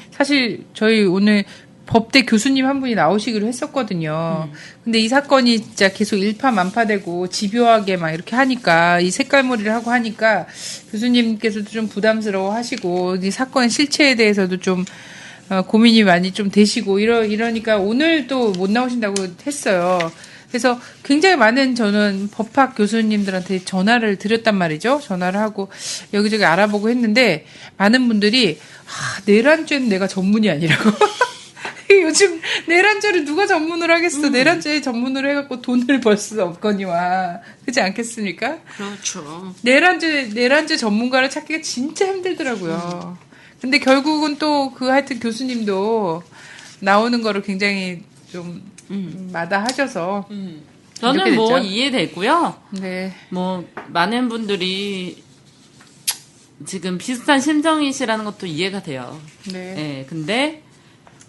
사실 저희 오늘 법대 교수님 한 분이 나오시기로 했었거든요. 근데 이 사건이 진짜 계속 일파만파되고 집요하게 막 이렇게 하니까 이 색깔머리를 하고 하니까 교수님께서도 좀 부담스러워 하시고 이 사건의 실체에 대해서도 좀 고민이 많이 좀 되시고 이러니까 오늘 또 못 나오신다고 했어요. 그래서 굉장히 많은 저는 법학 교수님들한테 전화를 드렸단 말이죠. 전화를 하고 여기저기 알아보고 했는데 많은 분들이 내란죄는 내가 전문이 아니라고. 요즘 내란죄를 누가 전문으로 하겠어. 내란죄 전문으로 해갖고 돈을 벌 수 없거니와. 그렇지 않겠습니까? 그렇죠. 내란죄 전문가를 찾기가 진짜 힘들더라고요. 근데 결국은 또 하여튼 교수님도 나오는 거를 굉장히 좀 마다하셔서. 저는 뭐 됐죠. 이해되고요. 네. 뭐 많은 분들이 지금 비슷한 심정이시라는 것도 이해가 돼요. 네. 근데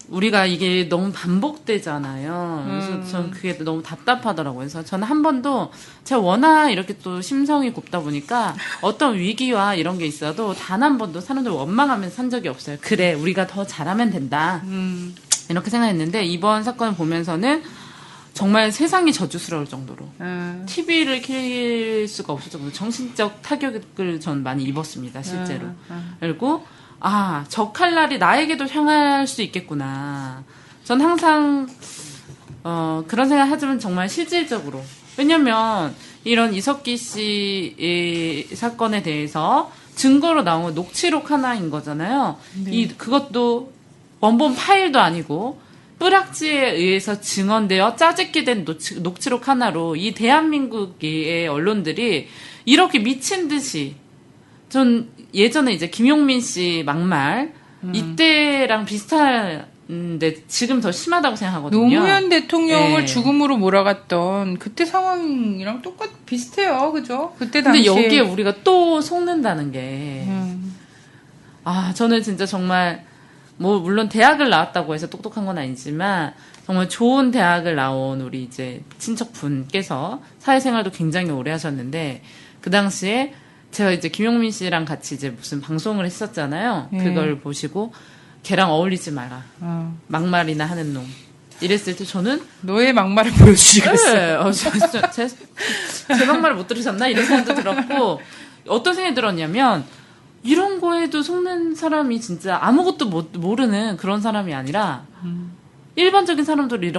우리가 이게 너무 반복되잖아요. 그래서 전 그게 너무 답답하더라고요. 그래서 저는 한 번도 제가 워낙 이렇게 또 심성이 곱다 보니까 어떤 위기와 이런 게 있어도 단 한 번도 사람들 원망하면서 산 적이 없어요. 그래, 우리가 더 잘하면 된다. 이렇게 생각했는데 이번 사건을 보면서는 정말 세상이 저주스러울 정도로 TV를 킬 수가 없을 정도로 정신적 타격을 전 많이 입었습니다. 실제로. 그리고 저 칼날이 나에게도 향할 수 있겠구나. 전 항상 그런 생각 하지만 정말 실질적으로. 왜냐면 이런 이석기 씨의 사건에 대해서 증거로 나온 건 녹취록 하나인 거잖아요. 네. 그것도 원본 파일도 아니고 뿌락지에 의해서 증언되어 짜집게 된 녹취록 하나로 이 대한민국의 언론들이 이렇게 미친 듯이 전 예전에 이제 김용민 씨 막말 이때랑 비슷한데 지금 더 심하다고 생각하거든요. 노무현 대통령을 네. 죽음으로 몰아갔던 그때 상황이랑 비슷해요, 그죠? 그때 근데 당시에. 여기에 우리가 또 속는다는 게 저는 진짜 정말 뭐 물론 대학을 나왔다고 해서 똑똑한 건 아니지만 정말 좋은 대학을 나온 우리 이제 친척분께서 사회생활도 굉장히 오래 하셨는데 그 당시에 제가 이제 김용민 씨랑 같이 이제 무슨 방송을 했었잖아요. 그걸 보시고 걔랑 어울리지 마라. 막말이나 하는 놈. 이랬을 때 저는 너의 막말을 보여주시겠어요. 네, 제 막말을 못 들으셨나? 이런 생각도 들었고 어떤 생각이 들었냐면 이런 거에도 속는 사람이 진짜 아무것도 모르는 그런 사람이 아니라 일반적인 사람들이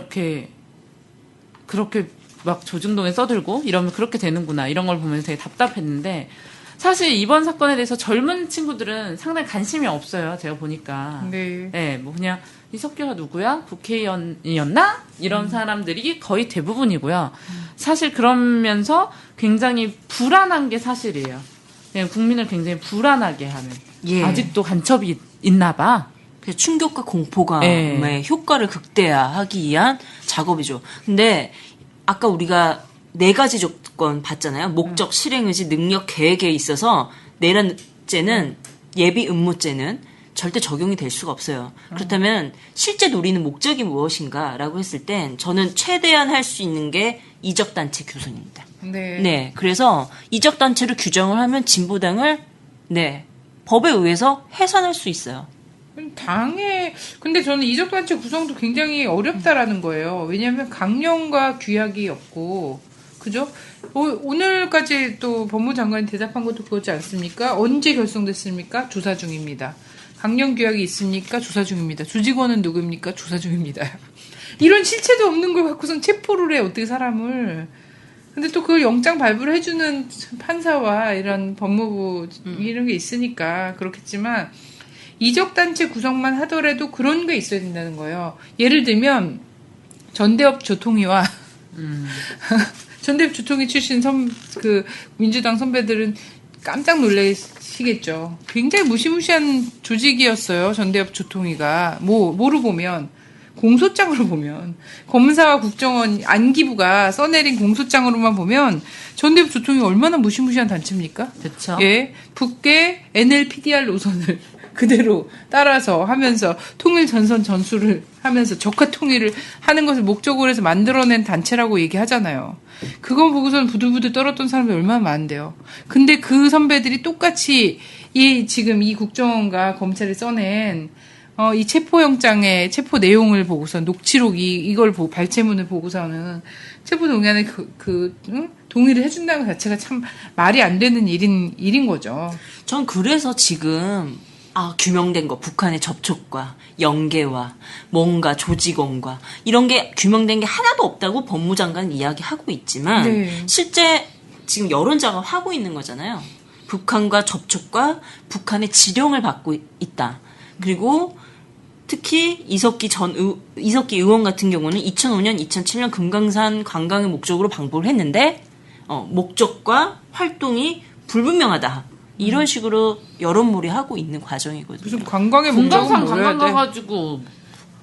그렇게 막 조중동에 써들고 이러면 그렇게 되는구나 이런 걸 보면서 되게 답답했는데 사실 이번 사건에 대해서 젊은 친구들은 상당히 관심이 없어요. 제가 보니까. 네. 네, 뭐 그냥 이석규가 누구야? 국회의원이었나? 이런 사람들이 거의 대부분이고요. 사실 그러면서 굉장히 불안한 게 사실이에요. 그냥 국민을 굉장히 불안하게 하는. 예. 아직도 간첩이 있나 봐. 충격과 공포감의 효과를 극대화하기 위한 작업이죠. 근데 아까 우리가 4가지 조건 봤잖아요. 목적, 실행의지, 능력, 계획에 있어서 내란죄는 예비 음모죄는 절대 적용이 될 수가 없어요. 그렇다면 실제 노리는 목적이 무엇인가라고 했을 땐 저는 최대한 할 수 있는 게 이적단체 규정입니다. 네. 네, 그래서 이적단체로 규정을 하면 진보당을 법에 의해서 해산할 수 있어요. 근데 저는 이적단체 구성도 굉장히 어렵다라는 거예요. 왜냐하면 강령과 규약이 없고, 그죠? 오늘까지 또 법무장관이 대답한 것도 그거지 않습니까? 언제 결성됐습니까? 조사 중입니다. 강령 규약이 있습니까? 조사 중입니다. 주직원은 누구입니까? 조사 중입니다. 이런 실체도 없는 걸 갖고선 체포를 해, 어떻게 사람을. 근데 또 그걸 영장 발부를 해주는 판사와 이런 법무부 이런 게 있으니까 그렇겠지만, 이적단체 구성만 하더라도 그런 게 있어야 된다는 거예요. 예를 들면 전대업 조통이와 전대업 조통이 출신 민주당 선배들은 깜짝 놀라시겠죠. 굉장히 무시무시한 조직이었어요. 전대업 조통이가 뭐로 보면 공소장으로 보면 검사와 국정원 안기부가 써내린 공소장으로만 보면 전대업 조통이 얼마나 무시무시한 단체입니까? 그렇죠. 예, 북계 NLPDR 노선을 그대로 따라서 하면서 통일 전선 전술을 하면서 적화 통일을 하는 것을 목적으로 해서 만들어낸 단체라고 얘기하잖아요. 그거 보고서는 부들부들 떨었던 사람이 얼마나 많은데요. 근데 그 선배들이 똑같이 지금 이 국정원과 검찰이 써낸 이 체포영장의 체포 내용을 보고서 녹취록 이걸 발췌문을 보고서는 체포 동의안에 동의를 해준다는 것 자체가 참 말이 안 되는 일인 거죠. 전 그래서 지금 규명된 거 북한의 접촉과 연계와 뭔가 조직원과 이런 게 규명된 게 하나도 없다고 법무장관은 이야기하고 있지만 실제 지금 여론 작업하고 있는 거잖아요. 북한과 접촉과 북한의 지령을 받고 있다. 그리고 특히 이석기 의원 같은 경우는 2005년, 2007년 금강산 관광의 목적으로 방북을 했는데 목적과 활동이 불분명하다. 이런 식으로 여론몰이하고 있는 과정이거든요. 무슨 관광의 금강산 목적은 관광 뭐야 돼? 가가지고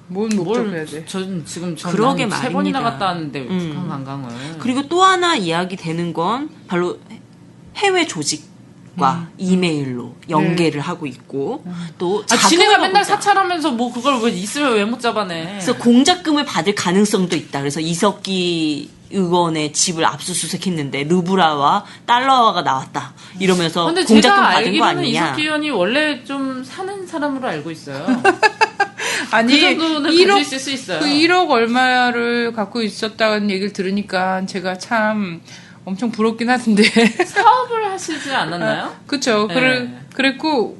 뭔 목적해야 돼? 전 지금 그러게 3번이나 말입니다. 갔다 왔는데 북한 관광을. 그리고 또 하나 이야기되는 건 바로 해외 조직과 이메일로 연계를 하고 있고 또 지네가 맨날 있다. 사찰하면서 뭐 그걸 왜 있으면 왜 못 잡아내? 그래서 공작금을 받을 가능성도 있다. 그래서 이석기 의원의 집을 압수수색했는데 루브라와 달러가 나왔다. 이러면서 근데 공작금 제가 받은 거 알기로는 아니냐. 이석기 의원이 원래 좀 사는 사람으로 알고 있어요. 아니, 그 정도는 가지고 있을 수 있어요. 그 1억 얼마를 갖고 있었다는 얘기를 들으니까 제가 참 엄청 부럽긴 하던데. 사업을 하시지 않았나요? 그쵸. 네. 그랬고,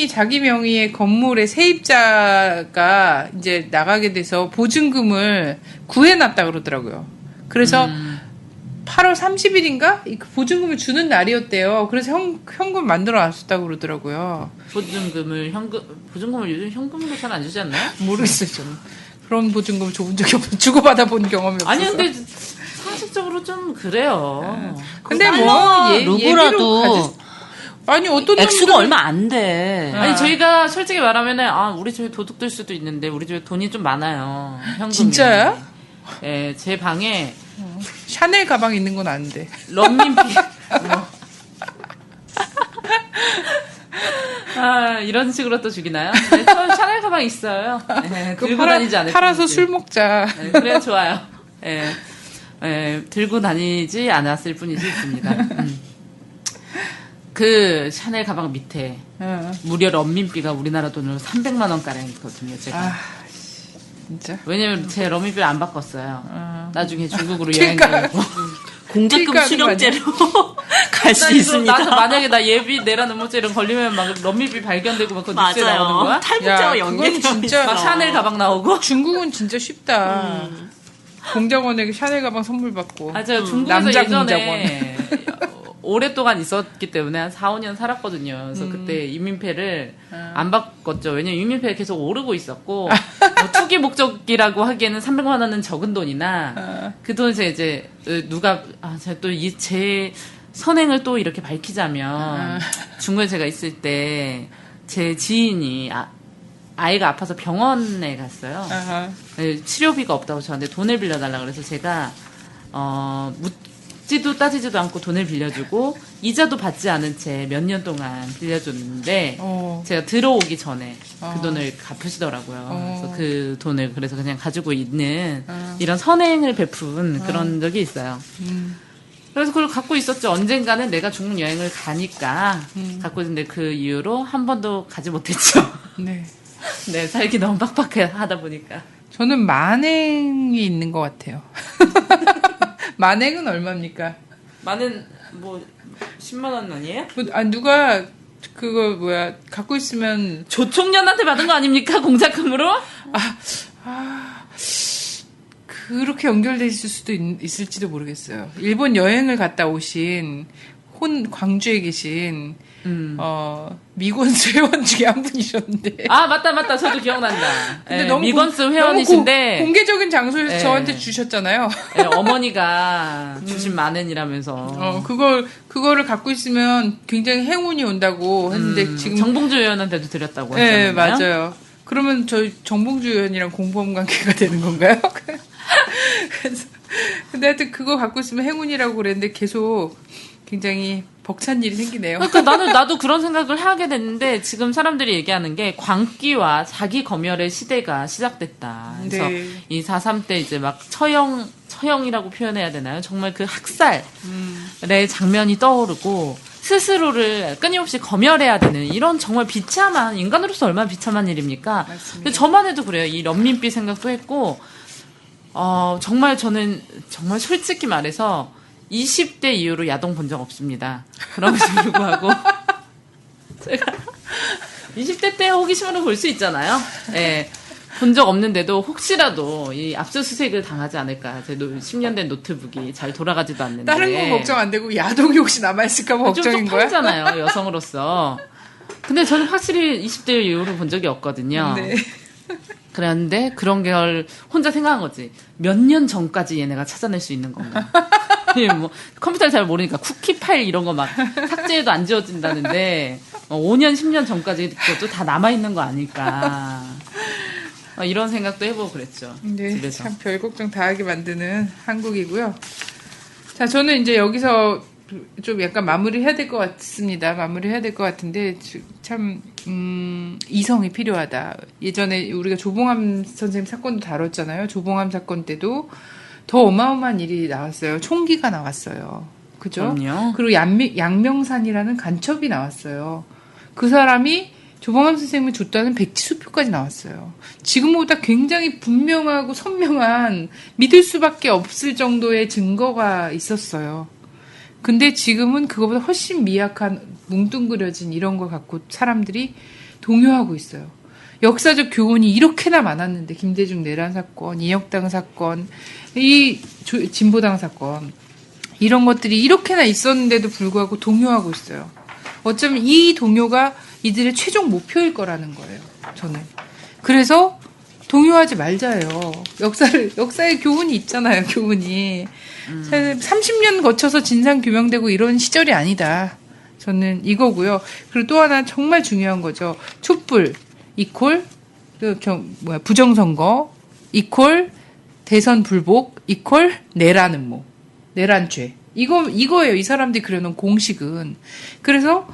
자기 명의의 건물의 세입자가 이제 나가게 돼서 보증금을 구해놨다 그러더라고요. 그래서 8월 30일인가? 그 보증금을 주는 날이었대요. 그래서 현금 만들어 놨었다고 그러더라고요. 보증금을 요즘 현금으로 잘 안 주지 않나요? 모르겠어요, 저는. 그런 보증금을 줘본 적이 없어서 주고받아 본 경험이 없어서. 아니 근데 상식적으로 좀 그래요. 근데 달러와 뭐 루브라도 아니 어떤 액수가 놈들은- 얼마 안 돼. 아니 저희가 솔직히 말하면은 우리 집에 도둑들 수도 있는데 우리 집에 돈이 좀 많아요. 현금이. 진짜야? 예, 제 방에 샤넬 가방 있는 건 아는데. 런민피 이런 식으로 또 죽이나요? 네, 저 샤넬 가방 있어요. 네, 들고 다니지 않을 팔아서 뿐이지. 술 먹자. 네, 그래 좋아요. 예, 들고 다니지 않았을 뿐이지 있습니다. 그 샤넬 가방 밑에 무려 런민비가 우리나라 돈으로 300만 원 가량 있거든요. 제가. 진짜. 왜냐면 제 런민비를 안 바꿨어요. 나중에 중국으로 그러니까. 여행 가고. 공작금 그러니까 수령제로 갈 수 나 있습니다. 나도 만약에 나 예비 내란 음모죄 이런 걸리면 막 런민비 발견되고 막 그 뉴스에 나오는 맞아요. 거야? 탈북자와 야, 연계되어 그건 진짜 있어. 막 샤넬 가방 나오고. 중국은 진짜 쉽다. 공작원에게 샤넬 가방 선물 받고. 맞아요. 중국에서 남자 예전에 오랫동안 있었기 때문에 한 4, 5년 살았거든요. 그래서 그때 이민폐를 안 바꿨죠. 왜냐면 이민폐가 계속 오르고 있었고 뭐 투기 목적이라고 하기에는 300만 원은 적은 돈이나 그 돈에서 이제 누가 제가 또 제 선행을 또 이렇게 밝히자면 중국에 제가 있을 때 제 지인이 아이가 아파서 병원에 갔어요. 네, 치료비가 없다고 저한테 돈을 빌려달라 그래서 제가 묻지도 따지지도 않고 돈을 빌려주고 이자도 받지 않은 채 몇 년 동안 빌려줬는데 제가 들어오기 전에 그 돈을 갚으시더라고요. 그래서 그 돈을 그래서 그냥 가지고 있는 이런 선행을 베푼 그런 적이 있어요. 그래서 그걸 갖고 있었죠. 언젠가는 내가 중국 여행을 가니까 갖고 있는데 그 이후로 한 번도 가지 못했죠. 네. 네, 살기 너무 빡빡하다 보니까. 저는 만행이 있는 것 같아요. 만행은 얼마입니까? 많은 뭐 10만 원 아니에요? 누가 그거 갖고 있으면 조총련한테 받은 거 아닙니까? 공작금으로? 그렇게 연결돼 있을 수도 있을지도 모르겠어요. 일본 여행을 갔다 오신 광주에 계신 미건수 회원 중에 한 분이셨는데. 맞다. 저도 기억난다. 근데 예, 너무 미건수 회원이신데. 공개적인 장소에서 예. 저한테 주셨잖아요. 예, 어머니가 주신 만원이라면서. 그거를 갖고 있으면 굉장히 행운이 온다고 했는데 지금. 정봉주 의원한테도 드렸다고 네, 했잖아요. 맞아요. 그러면 저희 정봉주 의원이랑 공범 관계가 되는 건가요? 그래서 근데 하여튼 그거 갖고 있으면 행운이라고 그랬는데 계속 굉장히 벅찬 일이 생기네요. 그러니까 나도 그런 생각을 하게 됐는데 지금 사람들이 얘기하는 게 광기와 자기 검열의 시대가 시작됐다. 그래서 네. 이 4.3 때 이제 막 처형이라고 표현해야 되나요? 정말 그 학살의 장면이 떠오르고 스스로를 끊임없이 검열해야 되는 이런 정말 비참한 인간으로서 얼마나 비참한 일입니까? 맞습니다. 근데 저만 해도 그래요. 이 런민비 생각도 했고 정말 저는 정말 솔직히 말해서 20대 이후로 야동 본 적 없습니다. 그럼에도 불구하고 제가 20대 때 호기심으로 볼 수 있잖아요. 예. 본 적 없는데도 혹시라도 이 압수수색을 당하지 않을까. 제 10년 된 노트북이 잘 돌아가지도 않는데. 다른 거 걱정 안 되고 야동이 혹시 남아있을까 봐 걱정인 거야? 쪽팔리잖아요, 여성으로서. 근데 저는 확실히 20대 이후로 본 적이 없거든요. 네. 그랬는데 그런 걸 혼자 생각한 거지. 몇 년 전까지 얘네가 찾아낼 수 있는 건가. 뭐 컴퓨터를 잘 모르니까 쿠키 파일 이런 거 막 삭제해도 안 지워진다는데 5년, 10년 전까지 그것도 다 남아있는 거 아닐까. 이런 생각도 해보고 그랬죠. 네, 집에서. 참 별 걱정 다 하게 만드는 한국이고요. 자, 저는 이제 여기서 좀 약간 마무리해야 될 것 같습니다. 마무리해야 될 것 같은데 참 이성이 필요하다. 예전에 우리가 조봉암 선생님 사건도 다뤘잖아요. 조봉암 사건 때도 더 어마어마한 일이 나왔어요. 총기가 나왔어요. 그죠? 그럼요. 그리고 양명산이라는 간첩이 나왔어요. 그 사람이 조봉암 선생님이 줬다는 백지수표까지 나왔어요. 지금보다 굉장히 분명하고 선명한 믿을 수밖에 없을 정도의 증거가 있었어요. 근데 지금은 그거보다 훨씬 미약한 뭉뚱그려진 이런 걸 갖고 사람들이 동요하고 있어요. 역사적 교훈이 이렇게나 많았는데 김대중 내란 사건, 이혁당 사건, 이 진보당 사건 이런 것들이 이렇게나 있었는데도 불구하고 동요하고 있어요. 어쩌면 이 동요가 이들의 최종 목표일 거라는 거예요. 저는. 그래서 동요하지 말자예요. 역사의 교훈이 있잖아요. 교훈이. 30년 거쳐서 진상 규명되고 이런 시절이 아니다. 저는 이거고요. 그리고 또 하나 정말 중요한 거죠. 촛불 이퀄 부정선거 이퀄 대선 불복 이퀄 내란 음모 내란죄 이거예요. 이 사람들이 그려놓은 공식은. 그래서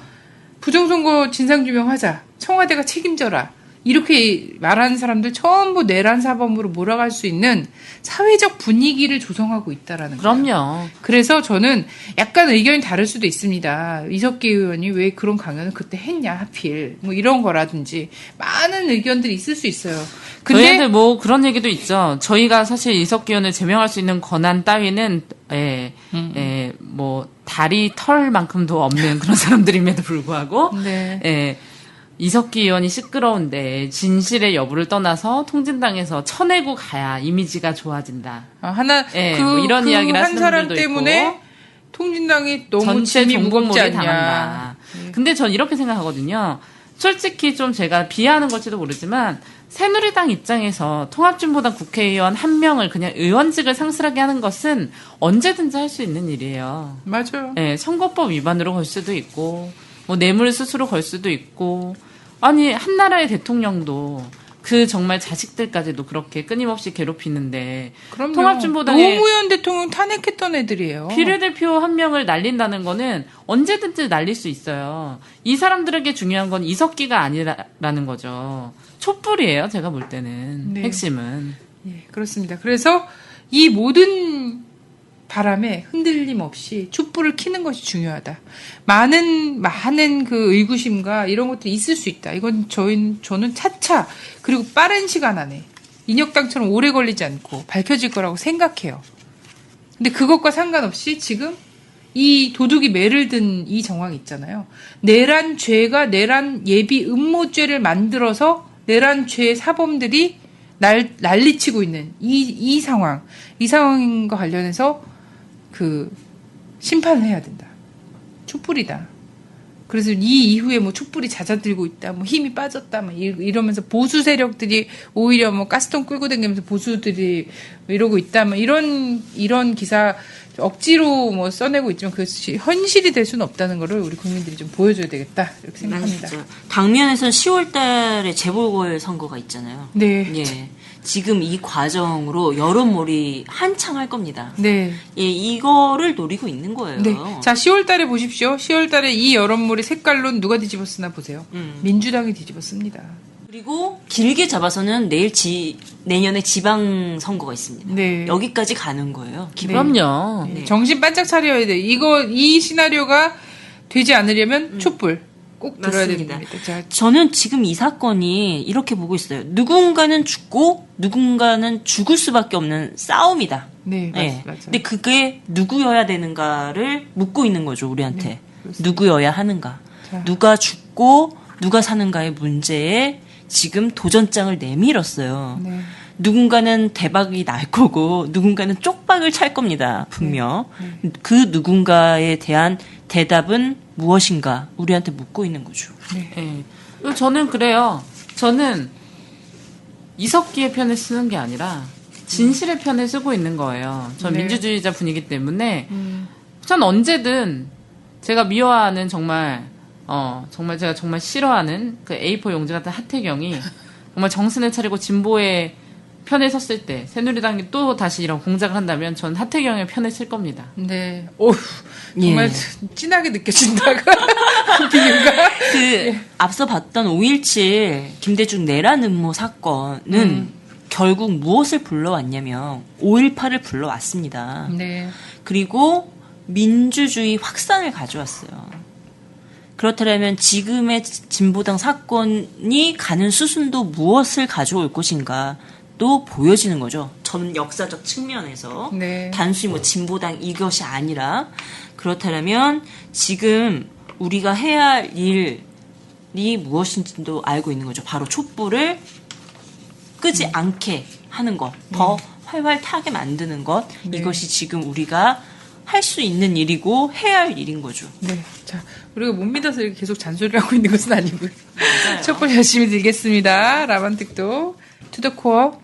부정선거 진상규명하자. 청와대가 책임져라. 이렇게 말하는 사람들 전부 내란 사범으로 몰아갈 수 있는 사회적 분위기를 조성하고 있다라는 거예요. 그럼요. 그래서 저는 약간 의견이 다를 수도 있습니다. 이석기 의원이 왜 그런 강연을 그때 했냐 하필 뭐 이런 거라든지 많은 의견들이 있을 수 있어요. 근데 저희한테 뭐 그런 얘기도 있죠. 저희가 사실 이석기 의원을 제명할 수 있는 권한 따위는 뭐 다리 털만큼도 없는 그런 사람들임에도 불구하고 네. 이석기 의원이 시끄러운데 진실의 여부를 떠나서 통진당에서 쳐내고 가야 이미지가 좋아진다. 뭐 이런 이야기를 한 하시는 사람 분들도 때문에 있고. 통진당이 너무 전체 짐이 무겁지 종북몰이 않냐. 당한다. 근데 전 이렇게 생각하거든요. 솔직히 좀 제가 비하하는 걸지도 모르지만 새누리당 입장에서 통합진보당 국회의원 한 명을 그냥 의원직을 상실하게 하는 것은 언제든지 할 수 있는 일이에요. 맞아요. 선거법 위반으로 걸 수도 있고 뭐 뇌물 수수로 걸 수도 있고 아니 한 나라의 대통령도 그 정말 자식들까지도 그렇게 끊임없이 괴롭히는데 그럼요. 통합진보당의 노무현 대통령 탄핵했던 애들이에요. 비례대표 한 명을 날린다는 거는 언제든지 날릴 수 있어요. 이 사람들에게 중요한 건 이석기가 아니라는 거죠. 촛불이에요. 제가 볼 때는. 네. 핵심은. 예, 그렇습니다. 그래서 이 모든 바람에 흔들림 없이 촛불을 켜는 것이 중요하다. 많은 그 의구심과 이런 것들이 있을 수 있다. 이건 저는 차차 그리고 빠른 시간 안에 인혁당처럼 오래 걸리지 않고 밝혀질 거라고 생각해요. 근데 그것과 상관없이 지금 이 도둑이 매를 든 이 정황이 있잖아요. 내란죄가 내란 예비 음모죄를 만들어서 내란죄 사범들이 난리치고 있는 이 상황과 관련해서 심판을 해야 된다. 촛불이다. 그래서 이 이후에 뭐 촛불이 잦아들고 있다, 뭐 힘이 빠졌다, 막 이러면서 보수 세력들이 오히려 뭐 가스통 끌고 다니면서 보수들이 이러고 있다, 뭐 이런 기사 억지로 뭐 써내고 있지만 그것이 현실이 될 수는 없다는 거를 우리 국민들이 좀 보여줘야 되겠다 이렇게 생각합니다. 당면에서는 10월달에 재보궐 선거가 있잖아요. 네. 예. 지금 이 과정으로 여론몰이 한창 할 겁니다. 네. 예, 이거를 노리고 있는 거예요. 네. 자, 10월 달에 보십시오. 10월 달에 이 여론몰이 색깔로 누가 뒤집어쓰나 보세요. 민주당이 뒤집어씁니다. 그리고 길게 잡아서는 내년에 지방선거가 있습니다. 네. 여기까지 가는 거예요. 그럼요. 네. 정신 반짝 차려야 돼. 이 시나리오가 되지 않으려면 촛불 꼭 들어야 맞습니다. 됩니다. 자, 저는 지금 이 사건이 이렇게 보고 있어요. 누군가는 죽고 누군가는 죽을 수밖에 없는 싸움이다. 네, 맞아요. 근데 그게 누구여야 되는가를 묻고 있는 거죠, 우리한테. 네, 누구여야 하는가. 자. 누가 죽고 누가 사는가의 문제에 지금 도전장을 내밀었어요. 네. 누군가는 대박이 날 거고 누군가는 쪽박을 찰 겁니다. 분명. 그 누군가에 대한 대답은 무엇인가 우리한테 묻고 있는 거죠. 예. 저는 그래요. 저는 이석기의 편을 쓰는 게 아니라 진실의 편을 쓰고 있는 거예요. 전 네. 민주주의자 분이기 때문에 전 언제든 제가 미워하는 정말 제가 정말 싫어하는 그 A4 용지 같은 하태경이 정말 정신을 차리고 진보의 편에 섰을 때 새누리당이 또 다시 이런 공작을 한다면 전 하태경의 편에 쓸 겁니다. 네. 오, 정말 진하게 느껴진다. 비유가. 앞서 봤던 5.17 김대중 내란 음모 사건은 결국 무엇을 불러왔냐면 5.18을 불러왔습니다. 네. 그리고 민주주의 확산을 가져왔어요. 그렇다면 지금의 진보당 사건이 가는 수순도 무엇을 가져올 것인가 또 보여지는 거죠. 전 역사적 측면에서 네. 단순히 뭐 진보당 이것이 아니라 그렇다면 지금 우리가 해야 할 일이 무엇인지도 알고 있는 거죠. 바로 촛불을 끄지 않게 하는 것, 더 활활 타게 만드는 것. 네. 이것이 지금 우리가 할 수 있는 일이고 해야 할 일인 거죠. 네. 자, 우리가 못 믿어서 이렇게 계속 잔소리를 하고 있는 것은 아니고요. 맞아요. 촛불 열심히 들겠습니다. 라반틱도 투더 코어.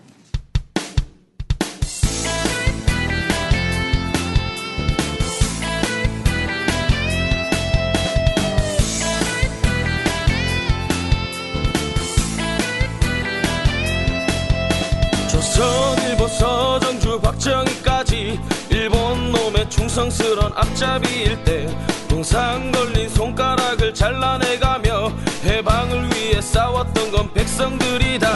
조선일보 서정주 박정희까지 일본 놈의 충성스런 앞잡이일 때 동상 걸린 손가락을 잘라내가며 해방을 위해 싸웠던 건 백성들이다.